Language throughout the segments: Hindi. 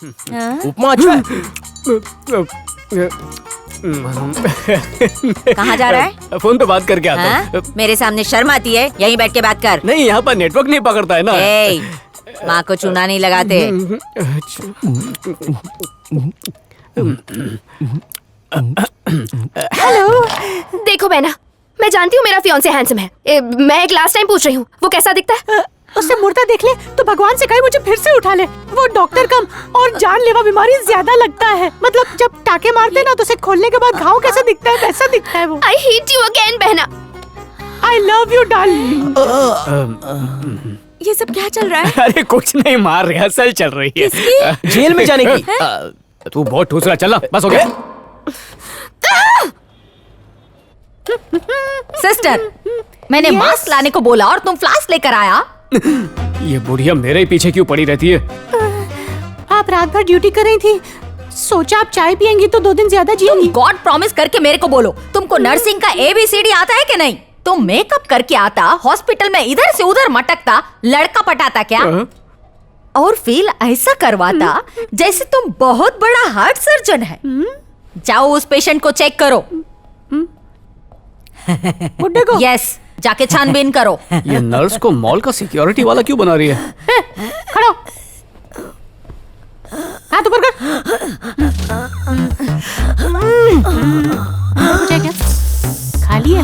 उपमा अच्छा है। कहाँ जा रहा है? फोन पे बात करके आता हूँ। मेरे सामने शर्म आती है? यहीं बैठ के बात कर। नहीं, यहाँ पर नेटवर्क नहीं पकड़ता है ना। माँ को चूना नहीं लगाते। हेलो, देखो बहना, मैं जानती हूँ मेरा फियांसे हैंडसम है। मैं एक लास्ट टाइम पूछ रही हूँ, वो कैसा दिखता है? उससे मुर्दा देख ले तो भगवान से कहे मुझे फिर से उठा ले। वो डॉक्टर कम और जानलेवा बीमारी ज्यादा लगता है। मतलब जब टाके मारते ना तो उसे खोलने के बाद घाव कैसा दिखता है वैसा दिखता है वो। I hate you again बहना। I love you darling। ये सब क्या चल रहा है? अरे कुछ नहीं, मार रिहर्सल चल रही है। जेल में जाने की। तू बहुत ठूस रहा, चल बस हो गया। सिस्टर, मैंने मास्क लाने को बोला और तुम फ्लास्क लेकर आया। ये बुढ़िया मेरे ही पीछे क्यों पड़ी रहती है? आप रात भर ड्यूटी कर रही थी, सोचा आप चाय पियेंगी तो 2 दिन ज्यादा जिएंगी। गॉड प्रॉमिस करके मेरे को बोलो, तुमको नर्सिंग का ABCD आता है कि नहीं? तुम मेकअप करके आता, हॉस्पिटल में इधर से उधर मटकता, लड़का पटाता क्या? और फील ऐसा करवाता जैसे तुम बहुत बड़ा हार्ट सर्जन है। जाओ उस पेशेंट को चेक करो। बुड्ढे को? यस, जाके छानबीन करो। ये नर्स को मॉल का सिक्योरिटी वाला क्यों बना रही है? खड़ो, हाथ ऊपर कर। क्या खाली है?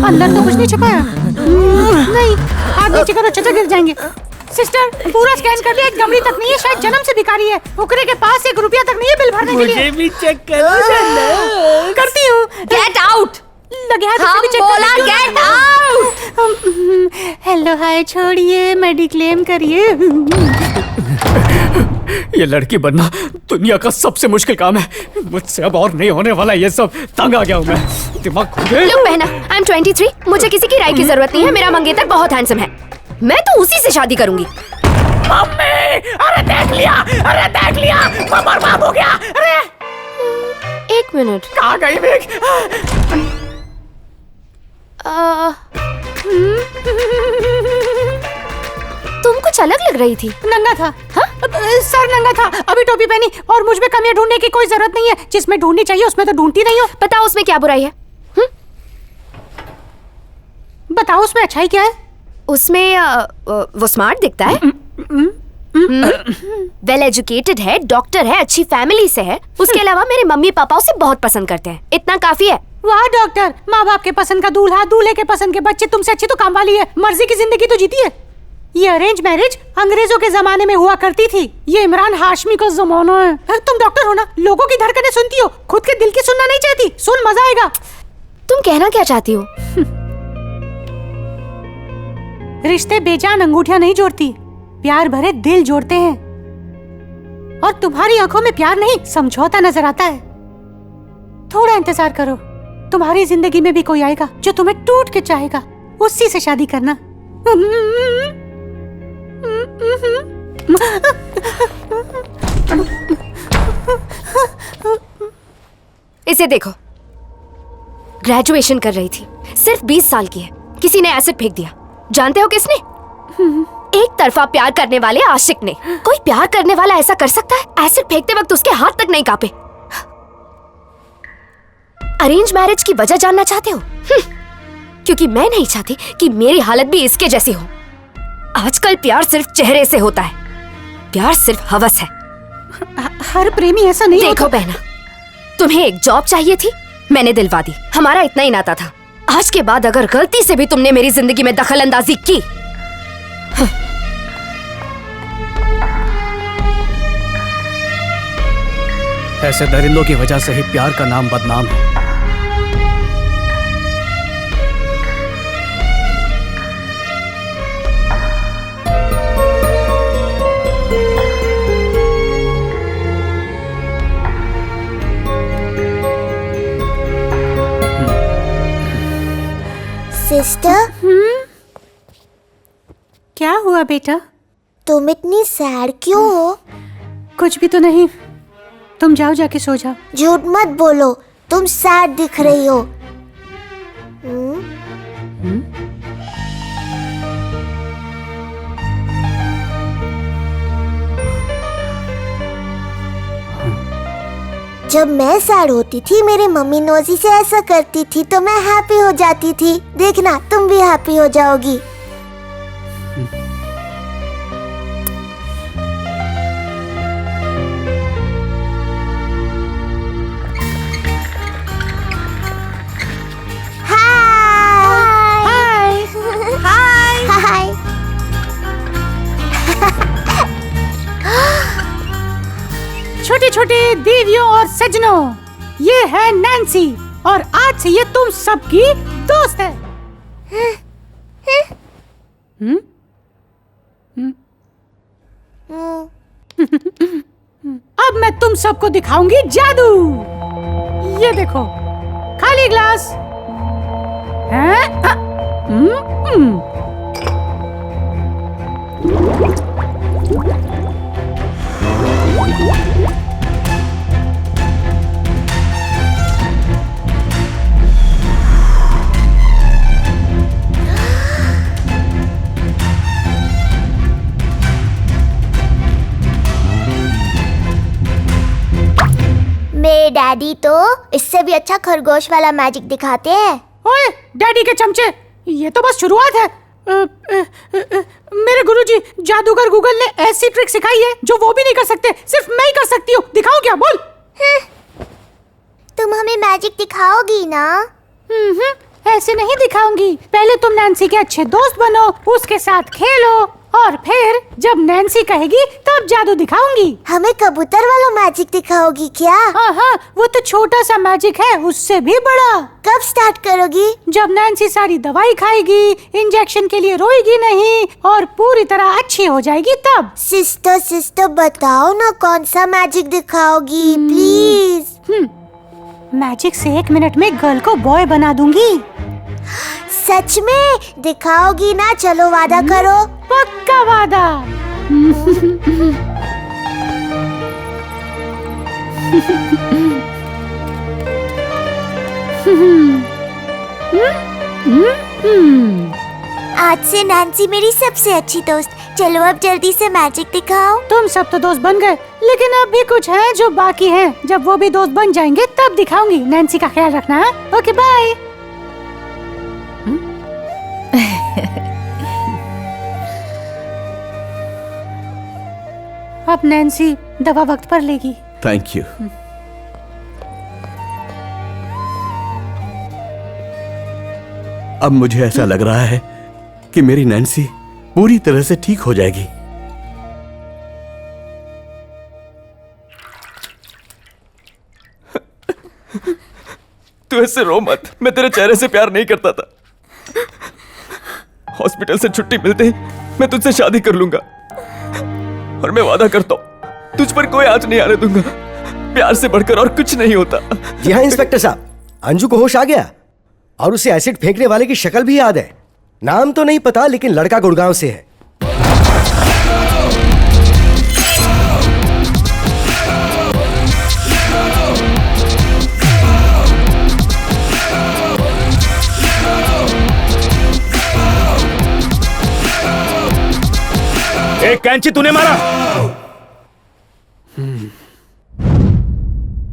अंदर तो कुछ नहीं छुपाया। नहीं, हाथ नीचे करो, चचा गिर जाएंगे। सिस्टर, पूरा स्कैन कर लिया, एक गमड़ी तक नहीं है, शायद जन्म से भिखारी है। फुकरे के पास 1 रुपया तक नहीं है बिल भरने के लिए। मुझे भी चेक करो। करती हूँ। Get out. लगे हाथ हम से भी चेक बोला कर लेती गेट आउट। हूँ। हेलो हाय छोड़िए, मेडिक्लेम करिए। ये लड़की बनना दुनिया का सबसे मुश्किल काम है। मुझसे अब और नहीं होने वाला ये सब। तंग आ गया हूँ मैं, दिमाग खो गया। लो बहना, I'm 23, मुझे किसी की राय की जरूरत नहीं है। मेरा मंगेतर बहुत हैंडसम है, मैं तो उसी से शादी करूंगी। मम्मी, अरे देख लिया, मैं बर्बाद हो गया। अरे 1 मिनट। कहाँ गई विक? तुम कुछ अलग लग रही थी। नंगा था। हाँ? सर नंगा था, अभी टोपी पहनी और मुझ में कमियां ढूंढने की कोई जरूरत नहीं है। जिसमें ढूंढनी चाहिए उसमें तो ढूंढती नहीं हो। बताओ उसमें क्या बुराई है? बताओ उसमें अच्छाई क्या है? उसमें वो स्मार्ट दिखता है, वेल एजुकेटेड है, डॉक्टर है, अच्छी फैमिली से है। उसके अलावा मेरे मम्मी पापा उसे बहुत पसंद करते हैं, इतना काफी है। वाह डॉक्टर, माँ बाप के पसंद का दूल्हा, दूल्हे के पसंद के बच्चे, तुमसे अच्छी तो काम वाली है। मर्जी की जिंदगी तो जीती है। ये अरेंज मैरिज अंग्रेजों के जमाने में हुआ करती थी, ये इमरान हाशमी का जमाना है। तुम डॉक्टर हो ना, लोगों की धड़कनें सुनती हो, खुद के दिल की सुनना नहीं चाहती। सुन, मजा आएगा। तुम कहना क्या चाहती हो? रिश्ते बेजान अंगूठियां नहीं जोड़ती, प्यार भरे दिल जोड़ते हैं। और तुम्हारी आंखों में प्यार नहीं, समझौता नजर आता है। थोड़ा इंतजार करो, तुम्हारी जिंदगी में भी कोई आएगा जो तुम्हें टूट के चाहेगा। उसी से शादी करना। इसे देखो, ग्रेजुएशन कर रही थी, सिर्फ 20 साल की है। किसी ने एसिड फेंक दिया। जानते हो किसने? एक तरफा प्यार करने वाले आशिक ने। कोई प्यार करने वाला ऐसा कर सकता है? एसिड फेंकते वक्त उसके हाथ तक नहीं कांपे। अरेंज मैरिज की वजह जानना चाहते हो? क्योंकि मैं नहीं चाहती कि मेरी हालत भी इसके जैसी हो। आजकल प्यार सिर्फ चेहरे से होता है, प्यार सिर्फ हवस है। हर प्रेमी ऐसा नहीं देखो बहना, तुम्हें एक जॉब चाहिए थी, मैंने दिलवा दी। हमारा इतना ही नाता था। आज के बाद अगर गलती से भी तुमने मेरी जिंदगी में दखल अंदाजी की, ऐसे दरिंदों की वजह से ही प्यार का नाम बदनाम है। सिस्टर, क्या हुआ बेटा? तुम इतनी सैड क्यों हो? कुछ भी तो नहीं, तुम जाओ, जाके सो जाओ। झूठ मत बोलो, तुम सैड दिख रही हो। जब मैं सैड होती थी मेरी मम्मी नोजी से ऐसा करती थी तो मैं हैप्पी हो जाती थी। देखना तुम भी हैप्पी हो जाओगी। हाय। छोटे छोटे देवियों और सजनों, ये है नैन्सी और आज से ये तुम सबकी दोस्त है। अब मैं तुम सबको दिखाऊंगी जादू। ये देखो खाली ग्लास हैं? मेरे डैडी तो इससे भी अच्छा खरगोश वाला मैजिक दिखाते हैं। ओए डैडी के चमचे, ये तो बस शुरुआत है। मेरे गुरुजी जादूगर गूगल ने ऐसी ट्रिक सिखाई है जो वो भी नहीं कर सकते, सिर्फ मैं ही कर सकती हूँ। दिखाऊं क्या? बोल। तुम हमें मैजिक दिखाओगी ना? ऐसे नहीं दिखाऊंगी। पहले तुम नैन्सी के अच्छे दोस्त बनो, उसके साथ खेलो और फिर जब नैन्सी कहेगी तब जादू दिखाऊंगी। हमें कबूतर वाला मैजिक दिखाओगी क्या? हाँ, वो तो छोटा सा मैजिक है, उससे भी बड़ा। कब स्टार्ट करोगी? जब नैन्सी सारी दवाई खाएगी, इंजेक्शन के लिए रोएगी नहीं और पूरी तरह अच्छी हो जाएगी तब। सिस्टर बताओ ना कौन सा मैजिक दिखाओगी प्लीज। मैजिक से 1 मिनट में गर्ल को बॉय बना दूंगी। सच में दिखाओगी ना? चलो वादा करो। पक्का वादा। आज से नैन्सी मेरी सबसे अच्छी दोस्त। चलो अब जल्दी से मैजिक दिखाओ। तुम सब तो दोस्त बन गए, लेकिन अब भी कुछ है जो बाकी है। जब वो भी दोस्त बन जाएंगे तब दिखाऊंगी। नैन्सी का ख्याल रखना। Okay bye. अब नैन्सी दवा वक्त पर लेगी। Thank you. अब मुझे ऐसा लग रहा है कि मेरी नैन्सी पूरी तरह से ठीक हो जाएगी। तू ऐसे रो मत, मैं तेरे चेहरे से प्यार नहीं करता था। हॉस्पिटल से छुट्टी मिलते ही मैं तुझसे शादी कर लूंगा और मैं वादा करता हूं तुझ पर कोई आंच नहीं आने दूंगा। प्यार से बढ़कर और कुछ नहीं होता। जी हाँ इंस्पेक्टर साहब, अंजू को होश आ गया और उसे एसिड फेंकने वाले की शक्ल भी याद है। नाम तो नहीं पता लेकिन लड़का गुड़गांव से है। एक कैंची तूने मारा?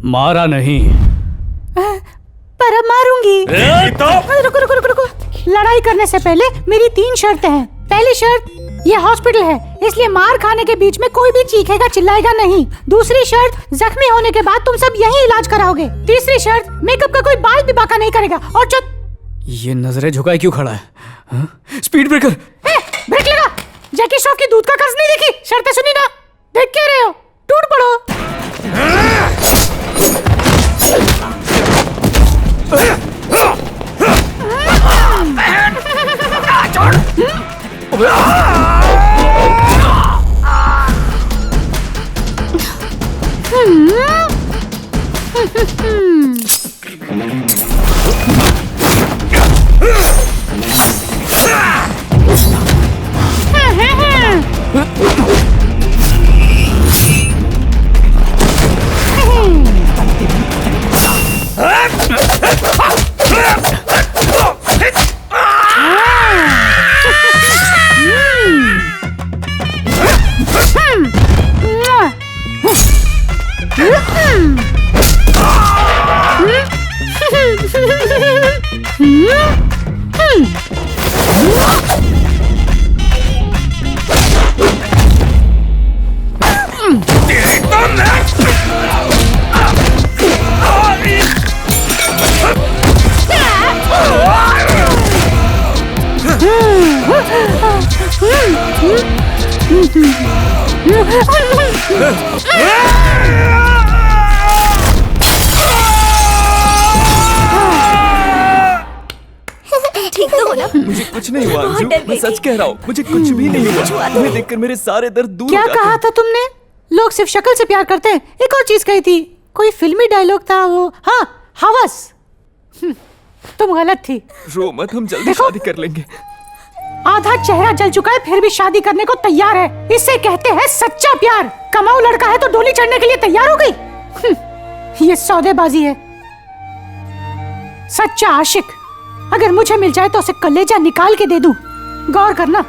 मारा नहीं, पर अब मारूंगी। तो रुको रुको रुको रुको। लड़ाई करने से पहले मेरी 3 शर्तें हैं। पहली शर्त, ये हॉस्पिटल है इसलिए मार खाने के बीच में कोई भी चीखेगा चिल्लाएगा नहीं। दूसरी शर्त, जख्मी होने के बाद तुम सब यहीं इलाज कराओगे। तीसरी शर्त, मेकअप का कोई बाल भी बाका नहीं करेगा। और ये नजरें झुकाए क्यों खड़ा है? हाँ? Speed breaker. ब्रेक लगा। जैकी श्रॉफ की दूध का कर्ज नहीं देखी? शर्तें सुनी ना? देख क्या रहे हो? टूट पड़ो। ठीक तो हो ना? मुझे कुछ नहीं हुआ बहुत अंजू, डर मैं गई सच थी। कह रहा हूँ, मुझे कुछ भी नहीं हुआ। तुम्हें देखकर मेरे सारे दर्द दूर क्या हो जाते कहा हैं। था तुमने? लोग सिर्फ शक्ल से प्यार करते हैं। एक और चीज कही थी, कोई फिल्मी डायलॉग था वो, हाँ, हवस। तुम गलत थी। रो मत, हम जल्दी देखो। शादी कर लेंगे। आधा चेहरा जल चुका है फिर भी शादी करने को तैयार है। इसे कहते हैं सच्चा प्यार। कमाऊ लड़का है तो डोली चढ़ने के लिए तैयार हो गई। ये सौदेबाजी है। सच्चा आशिक अगर मुझे मिल जाए तो उसे कलेजा निकाल के दे दूं। गौर करना।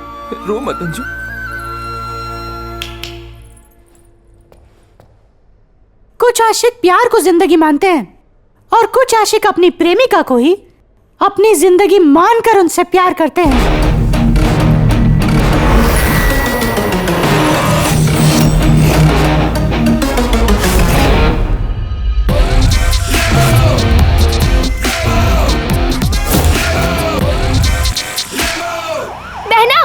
रो मत अंजू। कुछ आशिक प्यार को जिंदगी मानते हैं और कुछ आशिक अपनी प्रेमिका को ही अपनी जिंदगी मानकर उनसे प्यार करते हैं। बहना,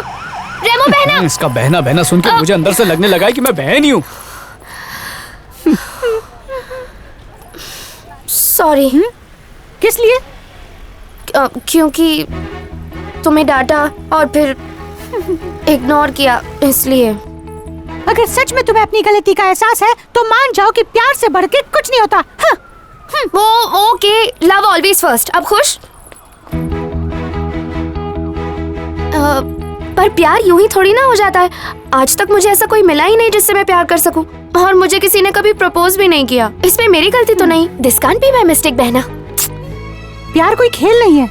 रेमो बहना। इसका बहना बहना सुन के मुझे अंदर से लगने लगा है कि मैं बहन ही हूँ। सॉरी। किस लिए? क्योंकि तुम्हें डांटा और फिर इग्नोर किया, इसलिए। अगर सच में तुम्हें अपनी गलती का एहसास है तो मान जाओ कि प्यार से बढ़ के कुछ नहीं होता। हाँ। वो ओके, लव ऑलवेज फर्स्ट। अब खुश? पर प्यार यूं ही थोड़ी ना हो जाता है। आज तक मुझे ऐसा कोई मिला ही नहीं जिससे मैं प्यार कर सकूं, और मुझे किसी ने कभी प्रपोज भी नहीं किया। इसमें मेरी गलती तो नहीं। This can't be my mistake बहना। प्यार कोई खेल नहीं है,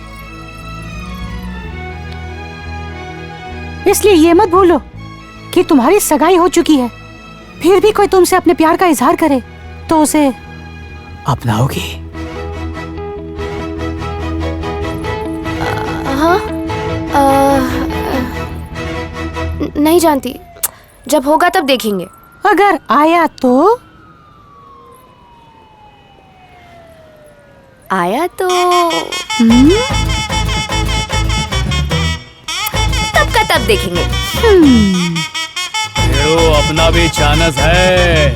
इसलिए ये मत भूलो कि तुम्हारी सगाई हो चुकी है। फिर भी कोई तुमसे अपने प्यार का इजहार करे तो उसे अपनाओगी? हाँ, नहीं जानती। जब होगा तब देखेंगे। अगर आया तो तब का तब देखेंगे। तेरो अपना भी चानस है।